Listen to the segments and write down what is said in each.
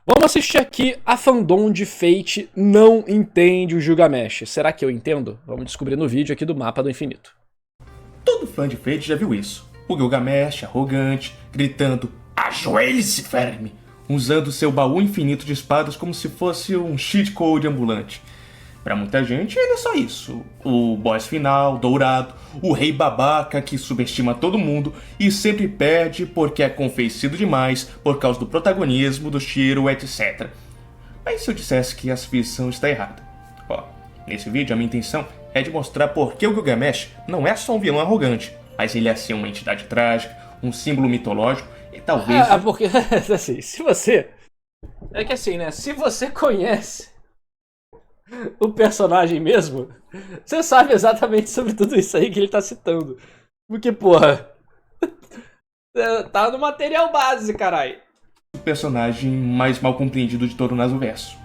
Vamos assistir aqui a fandom de Fate não entende o Gilgamesh. Será que eu entendo? Vamos descobrir no vídeo aqui do Mapa do Infinito. Todo fã de Fate já viu isso. O Gilgamesh, arrogante, gritando "Ajoelhe-se, verme!", usando seu baú infinito de espadas como se fosse um cheat code ambulante. Pra muita gente, ele é só isso. O boss final, dourado, o rei babaca que subestima todo mundo e sempre perde porque é confessido demais por causa do protagonismo, do tiro, etc. Mas se eu dissesse que essa visão está errada? Ó, nesse vídeo a minha intenção é de mostrar por que o Gilgamesh não é só um vilão arrogante, mas ele é sim uma entidade trágica, um símbolo mitológico e talvez... Porque, assim, se você... É que assim, né? Se você conhece o personagem mesmo, você sabe exatamente sobre tudo isso aí que ele tá citando. Porque, porra, tá no material base, caralho. o personagem mais mal compreendido de todo o Nasuverso.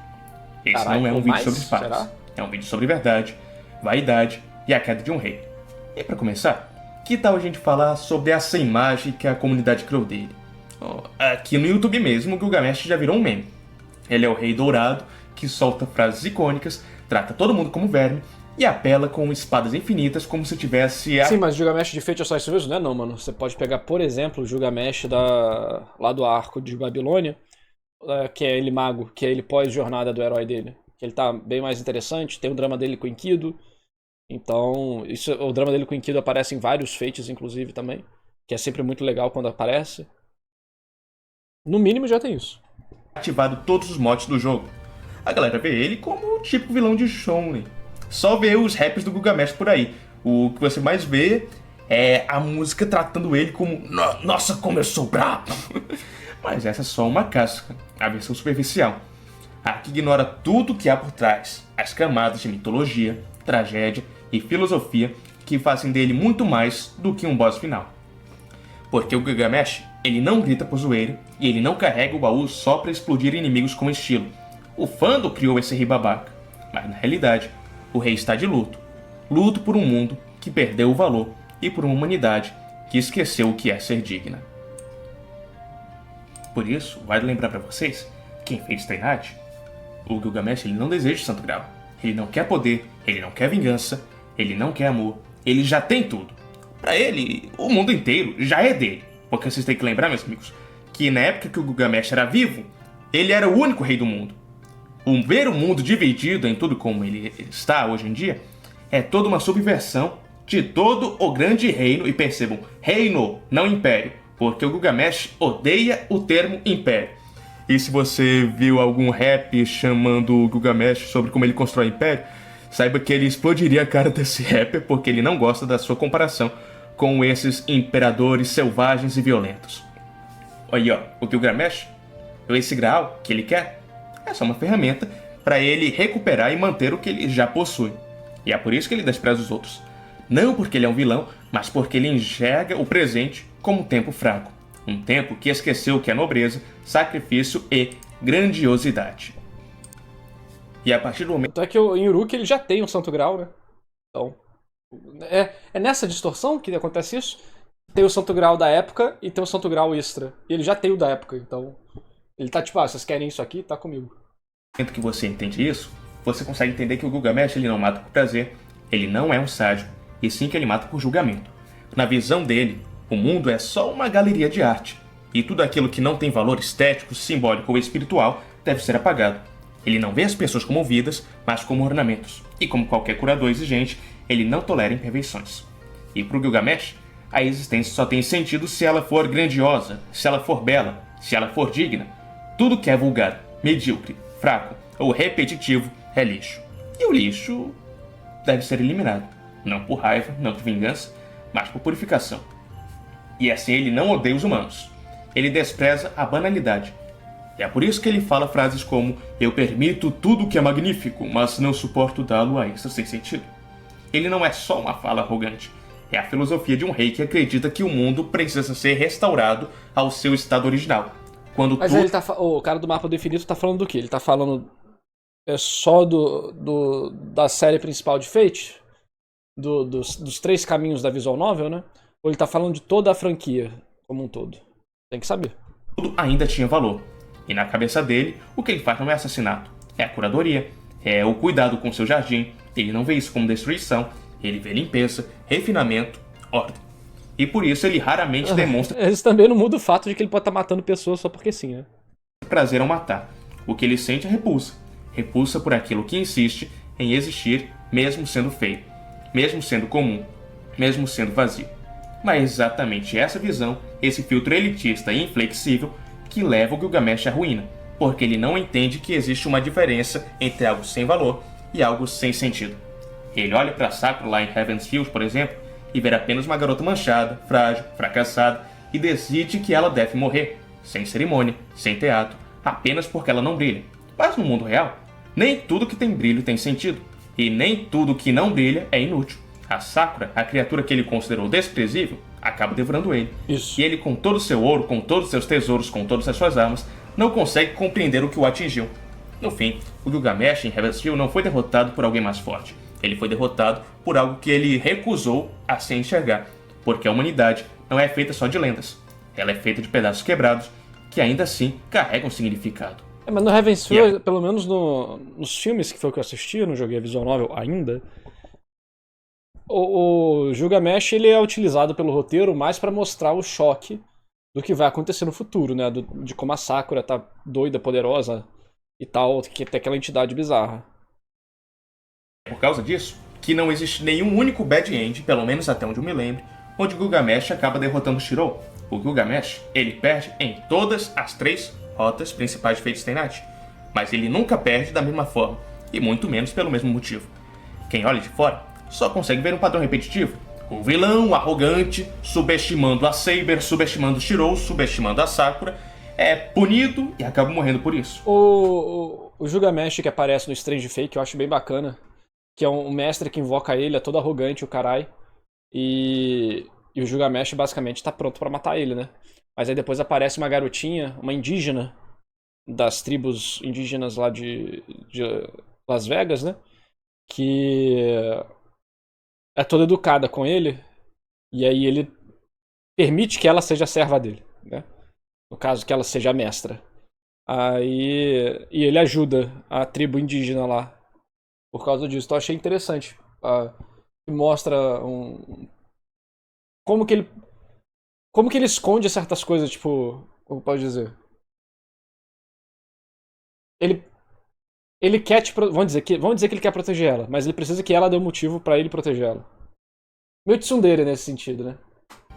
Esse Carai, não é um ou vídeo mais? sobre espadas. Será? É um vídeo sobre verdade, vaidade e a queda de um rei. E pra começar, que tal a gente falar sobre essa imagem que a comunidade criou dele? Aqui no YouTube mesmo, o Gilgamesh já virou um meme. Ele é o rei dourado que solta frases icônicas, trata todo mundo como verme e apela com espadas infinitas como se tivesse a... Sim, mas o Gilgamesh de Fate é só isso mesmo? Não é não, mano. Você pode pegar, por exemplo, o Gilgamesh lá do arco de Babilônia, que é ele mago, que é ele pós-jornada do herói dele. Que ele tá bem mais interessante, tem o drama dele com o Enkidu. Então, o drama dele com o Enkidu aparece em vários Fates, inclusive, também. Que é sempre muito legal quando aparece. No mínimo já tem isso. ativado todos os mods do jogo. A galera vê ele como o tipo vilão de Shonen. Só vê os raps do Gilgamesh por aí. O que você mais vê é a música tratando ele como "Nossa, como eu sou brabo!". Mas essa é só uma casca, a versão superficial. A que ignora tudo que há por trás, as camadas de mitologia, tragédia e filosofia que fazem dele muito mais do que um boss final. Porque o Gilgamesh, ele não grita por zoeira e ele não carrega o baú só pra explodir inimigos com estilo. O fandom criou esse rei babaca, mas na realidade, o rei está de luto. Luto por um mundo que perdeu o valor e por uma humanidade que esqueceu o que é ser digna. Por isso, vale lembrar pra vocês que em Fate Stay Night, o Gilgamesh ele não deseja o Santo Grau. Ele não quer poder, ele não quer vingança, ele não quer amor, ele já tem tudo. Pra ele, o mundo inteiro já é dele. Porque vocês têm que lembrar, meus amigos, que na época que o Gilgamesh era vivo, ele era o único rei do mundo. Ver o mundo dividido em tudo como ele está hoje em dia é toda uma subversão de todo o grande reino, e percebam, reino, não império, porque o Gilgamesh odeia o termo império. E se você viu algum rap chamando o Gilgamesh sobre como ele constrói império, saiba que ele explodiria a cara desse rapper porque ele não gosta da sua comparação com esses imperadores selvagens e violentos. Olha, ó, o Gilgamesh, esse Graal que ele quer, é só uma ferramenta para ele recuperar e manter o que ele já possui. E é por isso que ele despreza os outros. Não porque ele é um vilão, mas porque ele enxerga o presente como um tempo fraco. Um tempo que esqueceu o que é nobreza, sacrifício e grandiosidade. E a partir do momento... Então é que em Uruk ele já tem um Santo Grau, né? Então, é nessa distorção que acontece isso. Tem o Santo Grau da época e tem o Santo Grau extra. E ele já tem o da época, então... Ele tá tipo, vocês querem isso aqui? Tá comigo. No momento que você entende isso, você consegue entender que o Gilgamesh ele não mata por prazer, ele não é um sádico, e sim que ele mata por julgamento. Na visão dele, o mundo é só uma galeria de arte, e tudo aquilo que não tem valor estético, simbólico ou espiritual deve ser apagado. Ele não vê as pessoas como vidas, mas como ornamentos, e como qualquer curador exigente, ele não tolera imperfeições. E para o Gilgamesh, a existência só tem sentido se ela for grandiosa, se ela for bela, se ela for digna. Tudo que é vulgar, medíocre, fraco ou repetitivo é lixo. E o lixo deve ser eliminado. Não por raiva, não por vingança, mas por purificação. E assim ele não odeia os humanos. Ele despreza a banalidade. E é por isso que ele fala frases como "Eu permito tudo que é magnífico, mas não suporto dá-lo a isso sem sentido". Ele não é só uma fala arrogante. É a filosofia de um rei que acredita que o mundo precisa ser restaurado ao seu estado original. Quando Mas ele o cara do Mapa do Infinito tá falando do quê? Ele tá falando só da série principal de Fate? Dos 3 caminhos da Visual Novel, né? Ou ele tá falando de toda a franquia como um todo? Tem que saber. tudo ainda tinha valor. E na cabeça dele, o que ele faz não é assassinato, é a curadoria, é o cuidado com seu jardim. Ele não vê isso como destruição, ele vê limpeza, refinamento, ordem. E por isso ele raramente demonstra Isso também não muda o fato de que ele pode estar matando pessoas só porque sim, né? prazer ao matar. O que ele sente é repulsa. Repulsa por aquilo que insiste em existir, mesmo sendo feio, mesmo sendo comum, mesmo sendo vazio. Mas é exatamente essa visão, esse filtro elitista e inflexível, que leva o Gilgamesh à ruína, porque ele não entende que existe uma diferença entre algo sem valor e algo sem sentido. Ele olha para Sakura lá em Heaven's Field, por exemplo, e vê apenas uma garota manchada, frágil, fracassada, e decide que ela deve morrer, sem cerimônia, sem teatro, apenas porque ela não brilha. Mas no mundo real, nem tudo que tem brilho tem sentido, e nem tudo que não brilha é inútil. A Sakura, a criatura que ele considerou desprezível, acaba devorando ele. Isso. E ele, com todo o seu ouro, com todos os seus tesouros, com todas as suas armas, não consegue compreender o que o atingiu. No fim, o Gilgamesh em Heaven's Field não foi derrotado por alguém mais forte. Ele foi derrotado por algo que ele recusou a se enxergar. Porque a humanidade não é feita só de lendas. Ela é feita de pedaços quebrados que ainda assim carregam significado. Mas no Heaven's Field, pelo menos nos filmes que foi que eu assisti, eu não joguei a visual novel ainda, o Gilgamesh ele é utilizado pelo roteiro mais pra mostrar o choque do que vai acontecer no futuro, né? De como a Sakura tá doida, poderosa e tal, que tem aquela entidade bizarra. Por causa disso, que não existe nenhum único bad end, pelo menos até onde eu me lembro, onde o Gilgamesh acaba derrotando Shirou. O Gilgamesh, ele perde em todas as 3 rotas principais de Fate Stay Night, mas ele nunca perde da mesma forma, e muito menos pelo mesmo motivo. Quem olha de fora só consegue ver um padrão repetitivo. O vilão arrogante, subestimando a Saber, subestimando Shirou, subestimando a Sakura, é punido e acaba morrendo por isso. O Gilgamesh que aparece no Strange Fate, eu acho bem bacana, que é um mestre que invoca ele, é todo arrogante, o carai, e o Gilgamesh basicamente tá pronto pra matar ele, né? Mas aí depois aparece uma garotinha, uma indígena, das tribos indígenas lá de Las Vegas, né? Que é toda educada com ele, e aí ele permite que ela seja serva dele, né? No caso, que ela seja a mestra. E ele ajuda a tribo indígena lá por causa disso. Então eu achei interessante. Mostra como que ele esconde certas coisas, tipo, como pode dizer? Ele quer vamos dizer que ele quer proteger ela, mas ele precisa que ela dê um motivo pra ele proteger ela. Meio tsundere nesse sentido, né?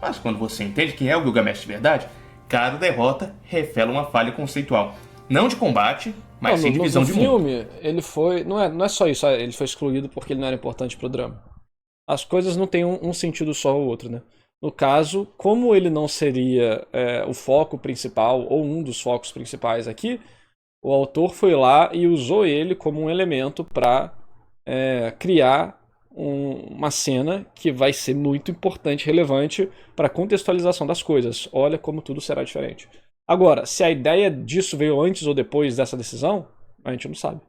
Mas quando você entende quem é o Gilgamesh de verdade, cada derrota revela uma falha conceitual. Não de combate, mas sim de visão de mundo. No filme, ele foi... Não é só isso, ele foi excluído porque ele não era importante pro drama. As coisas não têm um sentido só ou outro, né? No caso, como ele não seria o foco principal, ou um dos focos principais aqui, o autor foi lá e usou ele como um elemento para criar uma cena que vai ser muito importante, relevante para a contextualização das coisas. Olha como tudo será diferente. Agora, se a ideia disso veio antes ou depois dessa decisão, a gente não sabe.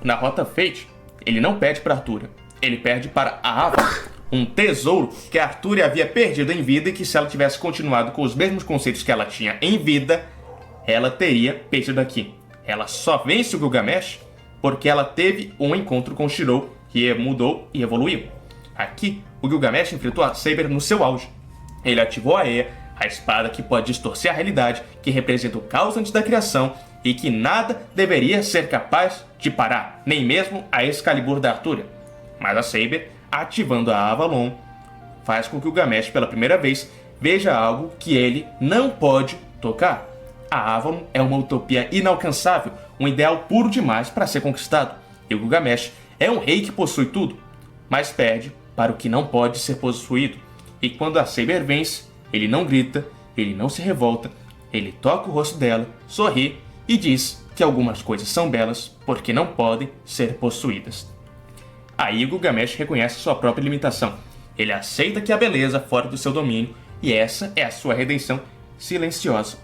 Na Rota Fate, ele não perde para Arthur, ele perde para a Ava, um tesouro que a Arthur havia perdido em vida e que se ela tivesse continuado com os mesmos conceitos que ela tinha em vida, ela teria perdido aqui. Ela só vence o Gilgamesh porque ela teve um encontro com Shirou que mudou e evoluiu. Aqui, o Gilgamesh enfrentou a Saber no seu auge. Ele ativou a Ea, a espada que pode distorcer a realidade, que representa o caos antes da criação e que nada deveria ser capaz de parar, nem mesmo a Excalibur da Artúria. Mas a Saber, ativando a Avalon, faz com que o Gilgamesh pela primeira vez veja algo que ele não pode tocar. A Avalon é uma utopia inalcançável, um ideal puro demais para ser conquistado. E o Gilgamesh é um rei que possui tudo, mas perde para o que não pode ser possuído. E quando a Saber vence, ele não grita, ele não se revolta, ele toca o rosto dela, sorri e diz que algumas coisas são belas porque não podem ser possuídas. Aí o Gilgamesh reconhece sua própria limitação. Ele aceita que há beleza fora do seu domínio e essa é a sua redenção silenciosa.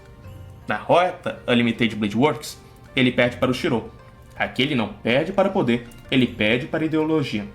Na rota Unlimited Blade Works, ele perde para o Shirou. Aqui ele não perde para poder, ele perde para ideologia.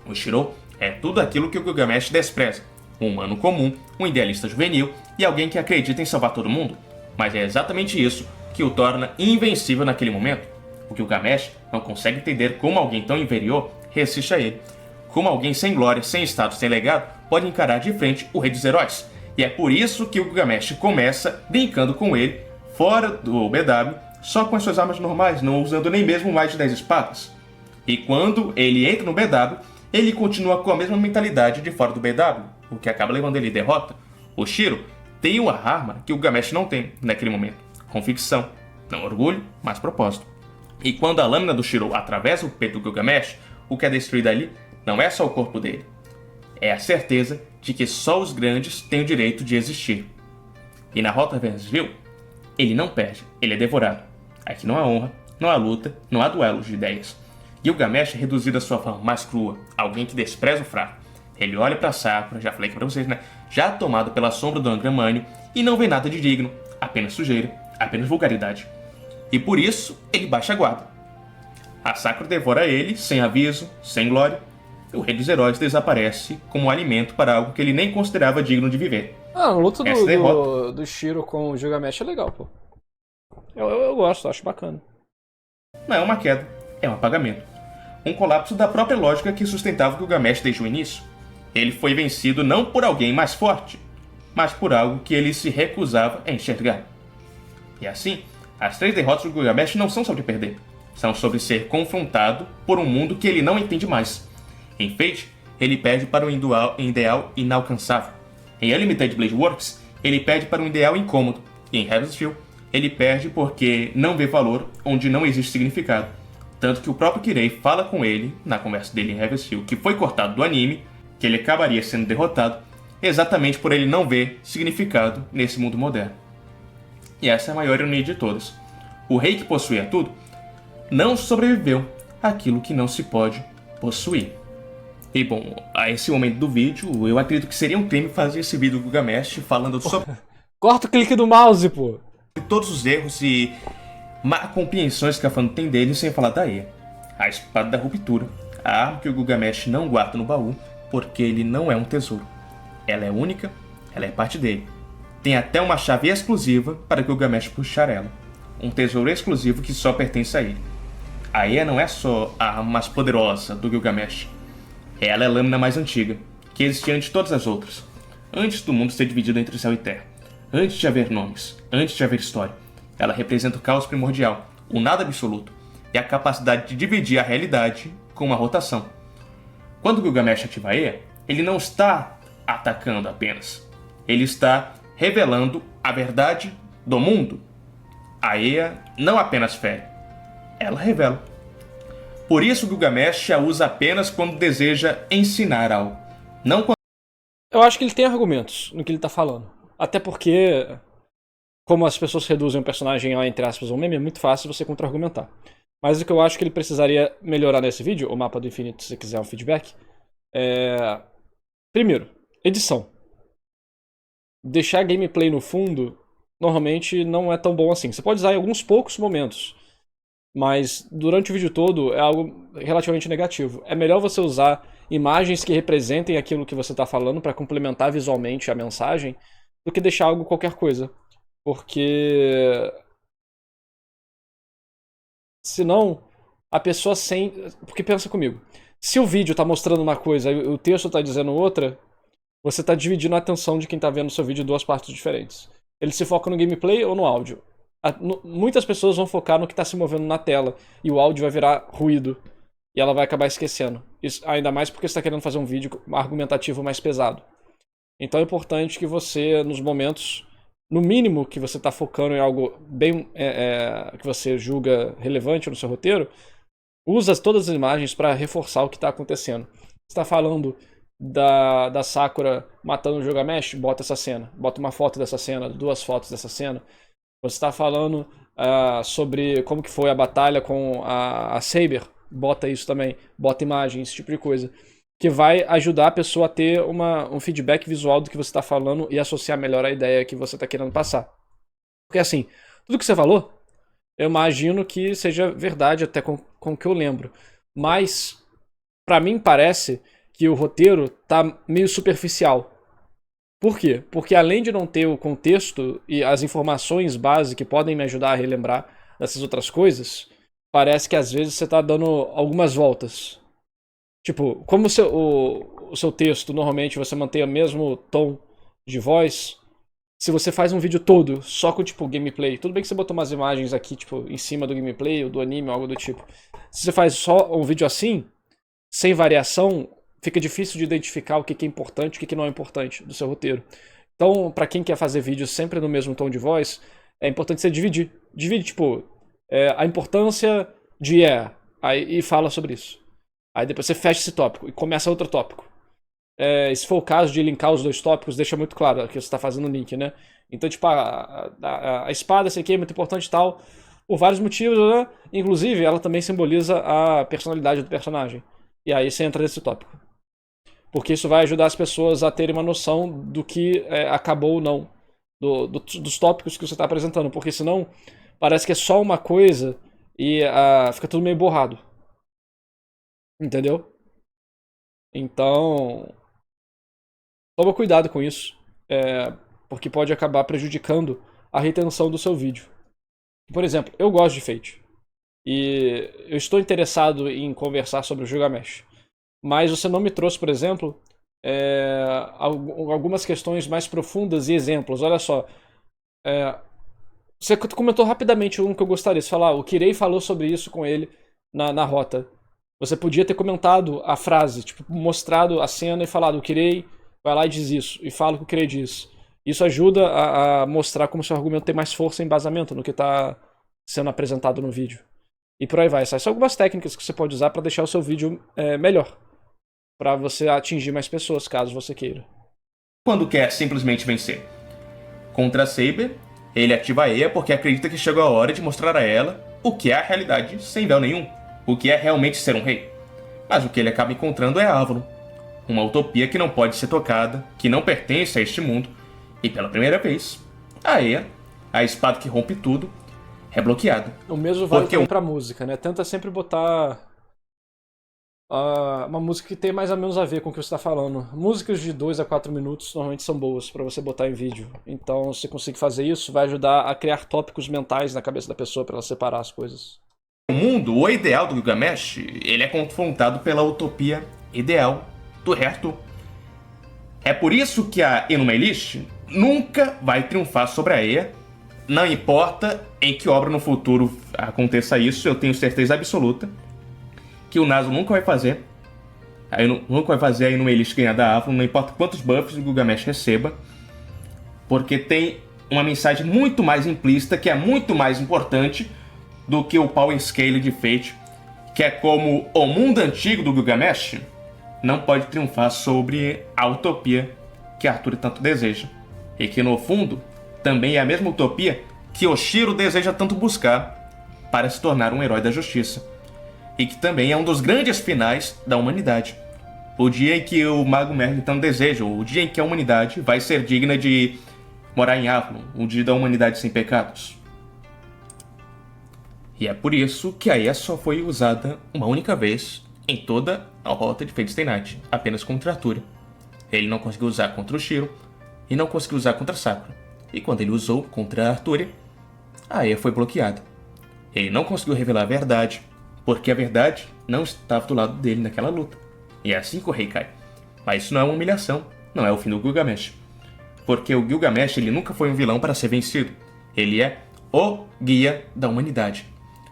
O Shirou é tudo aquilo que o Gilgamesh despreza. Um humano comum, um idealista juvenil e alguém que acredita em salvar todo mundo. Mas é exatamente isso que o torna invencível naquele momento. O Gilgamesh não consegue entender como alguém tão inferior resiste a ele. Como alguém sem glória, sem status, sem legado, pode encarar de frente o rei dos heróis. E é por isso que o Gilgamesh começa brincando com ele, fora do BW, só com as suas armas normais, não usando nem mesmo mais de 10 espadas. E quando ele entra no BW, ele continua com a mesma mentalidade de fora do BW, o que acaba levando ele à derrota. O Shiro tem uma arma que o Gilgamesh não tem naquele momento: convicção. Não orgulho, mas propósito. E quando a lâmina do Shiro atravessa o peito do Gilgamesh, o que é destruído ali não é só o corpo dele. É a certeza de que só os grandes têm o direito de existir. E na Rota Vencesville, ele não perde, ele é devorado. Aqui não há honra, não há luta, não há duelos de ideias. Gilgamesh é reduzido à sua forma mais crua, alguém que despreza o fraco. Ele olha para Sakura, já falei aqui pra vocês, né? Já tomado pela sombra do Angramânio e não vê nada de digno, apenas sujeira, apenas vulgaridade. E por isso, ele baixa a guarda. A Sakura devora ele, sem aviso, sem glória. E o Rei dos Heróis desaparece como alimento para algo que ele nem considerava digno de viver. Ah, a luta do Shiro com o Gilgamesh é legal, pô. Eu gosto, acho bacana. Não é uma queda, é um apagamento. Um colapso da própria lógica que sustentava o Gilgamesh desde o início. Ele foi vencido não por alguém mais forte, mas por algo que ele se recusava a enxergar. E assim, as 3 derrotas do Gilgamesh não são sobre perder, são sobre ser confrontado por um mundo que ele não entende mais. Em Fate, ele perde para um ideal inalcançável. Em Unlimited Blade Works, ele perde para um ideal incômodo. E em Heaven's Feel, ele perde porque não vê valor onde não existe significado. Tanto que o próprio Kirei fala com ele, na conversa dele em Heaven's Feel, que foi cortado do anime, que ele acabaria sendo derrotado, exatamente por ele não ver significado nesse mundo moderno. E essa é a maior ironia de todas. O rei que possuía tudo não sobreviveu àquilo que não se pode possuir. E bom, a esse momento do vídeo, eu acredito que seria um crime fazer esse vídeo do Gilgamesh falando sobre Corta o clique do mouse, pô! todos os erros e má compreensões que a fã tem dele, sem falar da Ea. A espada da ruptura, a arma que o Gilgamesh não guarda no baú, porque ele não é um tesouro. Ela é única, ela é parte dele. Tem até uma chave exclusiva para que o Gilgamesh puxar ela. Um tesouro exclusivo que só pertence a ele. A Ea não é só a arma mais poderosa do Gilgamesh. Ela é a lâmina mais antiga, que existia antes de todas as outras. Antes do mundo ser dividido entre céu e terra. Antes de haver nomes, antes de haver história. Ela representa o caos primordial, o nada absoluto, e a capacidade de dividir a realidade com uma rotação. Quando Gilgamesh ativa a Ea, ele não está atacando apenas. Ele está revelando a verdade do mundo. A Ea não apenas fere, ela revela. Por isso Gilgamesh a usa apenas quando deseja ensinar algo. Não quando... Eu acho que ele tem argumentos no que ele tá falando. Até porque, como as pessoas reduzem o personagem a, entre aspas, um meme, é muito fácil você contra-argumentar. Mas o que eu acho que ele precisaria melhorar nesse vídeo, o mapa do infinito, se você quiser um feedback, é... Primeiro, edição. Deixar gameplay no fundo, normalmente não é tão bom assim. Você pode usar em alguns poucos momentos, mas durante o vídeo todo é algo relativamente negativo. É melhor você usar imagens que representem aquilo que você está falando para complementar visualmente a mensagem, do que deixar algo qualquer coisa. Porque... senão, a pessoa sem... Porque pensa comigo. Se o vídeo está mostrando uma coisa e o texto está dizendo outra, você está dividindo a atenção de quem está vendo o seu vídeo em duas partes diferentes. Ele se foca no gameplay ou no áudio? Muitas pessoas vão focar no que está se movendo na tela, e o áudio vai virar ruído, e ela vai acabar esquecendo. Isso, ainda mais porque você está querendo fazer um vídeo argumentativo mais pesado. Então é importante que você, nos momentos, no mínimo que você está focando em algo bem que você julga relevante no seu roteiro, usa todas as imagens para reforçar o que está acontecendo. Você está falando da Sakura matando o Gilgamesh? Bota essa cena. Bota uma foto dessa cena, 2 fotos dessa cena. Você está falando sobre como que foi a batalha com a Saber? Bota isso também. Bota imagens, esse tipo de coisa. Que vai ajudar a pessoa a ter um feedback visual do que você está falando e associar melhor a ideia que você está querendo passar. Porque assim, tudo que você falou, eu imagino que seja verdade até com o que eu lembro. Mas, pra mim parece que o roteiro tá meio superficial. Por quê? Porque além de não ter o contexto e as informações base que podem me ajudar a relembrar dessas outras coisas, parece que às vezes você tá dando algumas voltas. Tipo, como o seu texto normalmente você mantém o mesmo tom de voz, se você faz um vídeo todo só com, tipo, gameplay, tudo bem que você botou umas imagens aqui, tipo, em cima do gameplay ou do anime ou algo do tipo. Se você faz só um vídeo assim, sem variação, fica difícil de identificar o que é importante e o que não é importante do seu roteiro. Então, pra quem quer fazer vídeos sempre no mesmo tom de voz, é importante você dividir. Divide, tipo, a importância de aí, e fala sobre isso. Aí depois você fecha esse tópico e começa outro tópico. Se for o caso de linkar os dois tópicos, deixa muito claro que você está fazendo o link, né? Então, tipo, a espada, essa aqui é muito importante e tal, por vários motivos, né? Inclusive, ela também simboliza a personalidade do personagem. E aí você entra nesse tópico. Porque isso vai ajudar as pessoas a terem uma noção do que acabou ou não. Dos tópicos que você está apresentando. Porque senão, parece que é só uma coisa e fica tudo meio borrado. Entendeu? Então, toma cuidado com isso, porque pode acabar prejudicando a retenção do seu vídeo. Por exemplo, eu gosto de Fate e eu estou interessado em conversar sobre o Gilgamesh, mas você não me trouxe, por exemplo, algumas questões mais profundas e exemplos. Olha só, você comentou rapidamente um que eu gostaria de falar. O Kirei falou sobre isso com ele na rota. Você podia ter comentado a frase, tipo, mostrado a cena e falado: o Kirei vai lá e diz isso, e fala o que o Kirei diz. Isso ajuda a mostrar como seu argumento tem mais força e embasamento no que está sendo apresentado no vídeo. E por aí vai. Essas são algumas técnicas que você pode usar para deixar o seu vídeo melhor. Para você atingir mais pessoas, caso você queira. Quando quer simplesmente vencer. Contra Saber, ele ativa a Eia porque acredita que chegou a hora de mostrar a ela o que é a realidade sem véu nenhum. O que é realmente ser um rei. Mas o que ele acaba encontrando é Avalon. Uma utopia que não pode ser tocada, que não pertence a este mundo. E pela primeira vez, a Eia, a espada que rompe tudo, é bloqueada. O mesmo vale também pra música, né? Tenta sempre botar uma música que tem mais ou menos a ver com o que você está falando. Músicas de 2 a 4 minutos normalmente são boas para você botar em vídeo. Então, se conseguir fazer isso, vai ajudar a criar tópicos mentais na cabeça da pessoa para ela separar as coisas. O mundo, o ideal do Gilgamesh, ele é confrontado pela utopia ideal do Rei Arthur. É por isso que a Enuma Elish nunca vai triunfar sobre a Eia. Não importa em que obra no futuro aconteça isso, eu tenho certeza absoluta que o Naso nunca vai fazer. Nunca vai fazer a Enuma Elish ganhar da Avalon, não importa quantos buffs o Gilgamesh receba, porque tem uma mensagem muito mais implícita, que é muito mais importante do que o Power Scale de Fate, que é como o mundo antigo do Gilgamesh não pode triunfar sobre a utopia que Arthur tanto deseja. E que no fundo também é a mesma utopia que Oshiro deseja tanto buscar para se tornar um herói da justiça. E que também é um dos grandes finais da humanidade. O dia em que o Mago Merlin tanto deseja, o dia em que a humanidade vai ser digna de morar em Avalon, o dia da humanidade sem pecados. E é por isso que a Eia só foi usada uma única vez em toda a rota de Fate Stay Night, apenas contra Arthur. Ele não conseguiu usar contra o Shiro e não conseguiu usar contra Sakura. E quando ele usou contra Arthur, a Eia foi bloqueada. Ele não conseguiu revelar a verdade, porque a verdade não estava do lado dele naquela luta. E é assim que o rei cai. Mas isso não é uma humilhação, não é o fim do Gilgamesh. Porque o Gilgamesh ele nunca foi um vilão para ser vencido. Ele é o guia da humanidade.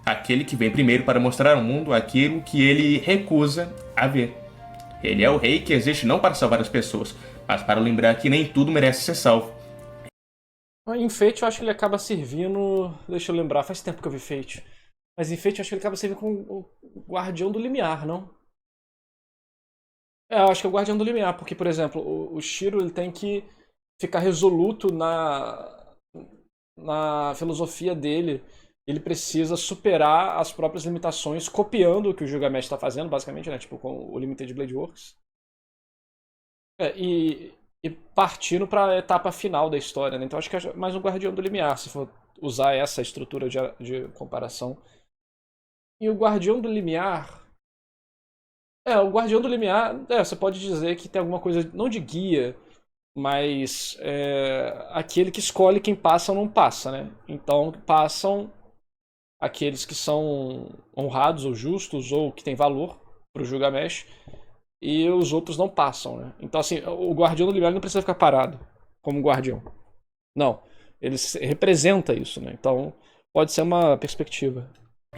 Aquele que vem primeiro para mostrar ao mundo aquilo que ele recusa a ver. Ele é o rei que existe não para salvar as pessoas, mas para lembrar que nem tudo merece ser salvo. Em Fate eu acho que ele acaba servindo... Deixa eu lembrar, faz tempo que eu vi Fate. Mas em Fate eu acho que ele acaba servindo como o Guardião do Limiar, não? Eu acho que é o Guardião do Limiar, porque, por exemplo, o Shiro ele tem que ficar resoluto na filosofia dele. Ele precisa superar as próprias limitações, copiando o que o Gilgamesh está fazendo, basicamente, né? Tipo, com o Limited Blade Works. E partindo para a etapa final da história, né? Então acho que é mais um Guardião do Limiar, se for usar essa estrutura de comparação. E o Guardião do Limiar... o Guardião do Limiar, você pode dizer que tem alguma coisa, não de guia, mas aquele que escolhe quem passa ou não passa, né? Então passam aqueles que são honrados ou justos ou que têm valor pro Gilgamesh e os outros não passam, né? Então assim, o Guardião do Liberal não precisa ficar parado como guardião. Não, ele representa isso, né? Então pode ser uma perspectiva.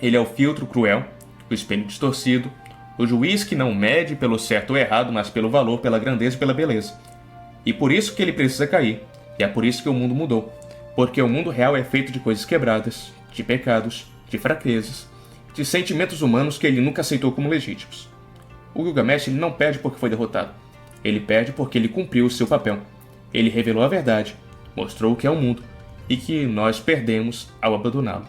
Ele é o filtro cruel, o espelho distorcido, o juiz que não mede pelo certo ou errado, mas pelo valor, pela grandeza e pela beleza. E por isso que ele precisa cair. E é por isso que o mundo mudou. Porque o mundo real é feito de coisas quebradas, de pecados, de fraquezas, de sentimentos humanos que ele nunca aceitou como legítimos. O Gilgamesh ele não perde porque foi derrotado. Ele perde porque ele cumpriu o seu papel. Ele revelou a verdade, mostrou o que é o mundo e que nós perdemos ao abandoná-lo.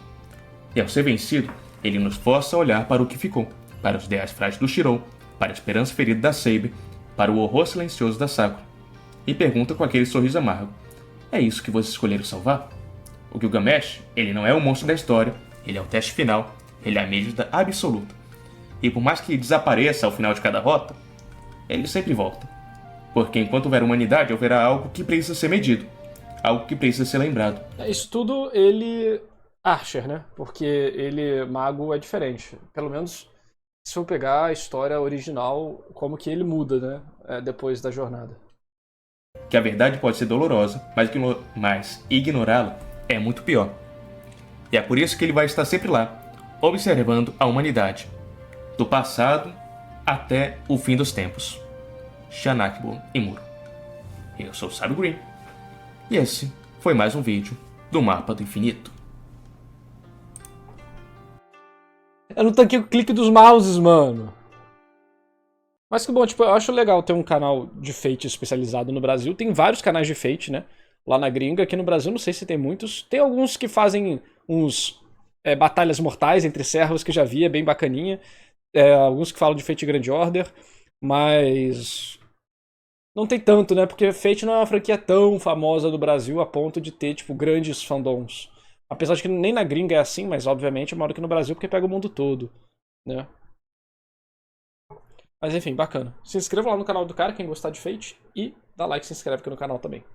E ao ser vencido, ele nos força a olhar para o que ficou, para os ideais frágeis do Shirou, para a esperança ferida da Saber, para o horror silencioso da Sakura. E pergunta com aquele sorriso amargo: é isso que vocês escolheram salvar? O Gilgamesh, ele não é o monstro da história, ele é o teste final, ele é a medida absoluta. E por mais que desapareça ao final de cada rota, ele sempre volta. Porque enquanto houver humanidade, haverá algo que precisa ser medido, algo que precisa ser lembrado. Isso tudo ele Archer, né? Porque ele mago é diferente. Pelo menos se for pegar a história original, como que ele muda, né? Depois da jornada. Que a verdade pode ser dolorosa, mas ignorá-la é muito pior. E é por isso que ele vai estar sempre lá, observando a humanidade, do passado até o fim dos tempos. Shanakbo Imuro. Eu sou o Sábio Green, e esse foi mais um vídeo do Mapa do Infinito. Eu não tanquei o clique dos mouses, mano. Mas que bom, tipo, eu acho legal ter um canal de Fate especializado no Brasil. Tem vários canais de Fate, né? Lá na gringa. Aqui no Brasil não sei se tem muitos. Tem alguns que fazem uns batalhas mortais entre servos que já vi, é bem bacaninha. Alguns que falam de Fate Grand Order. Mas não tem tanto, né? Porque Fate não é uma franquia tão famosa do Brasil a ponto de ter, tipo, grandes fandoms. Apesar de que nem na gringa é assim, mas obviamente é maior que no Brasil porque pega o mundo todo, né? Mas enfim, bacana. Se inscreva lá no canal do cara, quem gostar de Fate, e dá like e se inscreve aqui no canal também.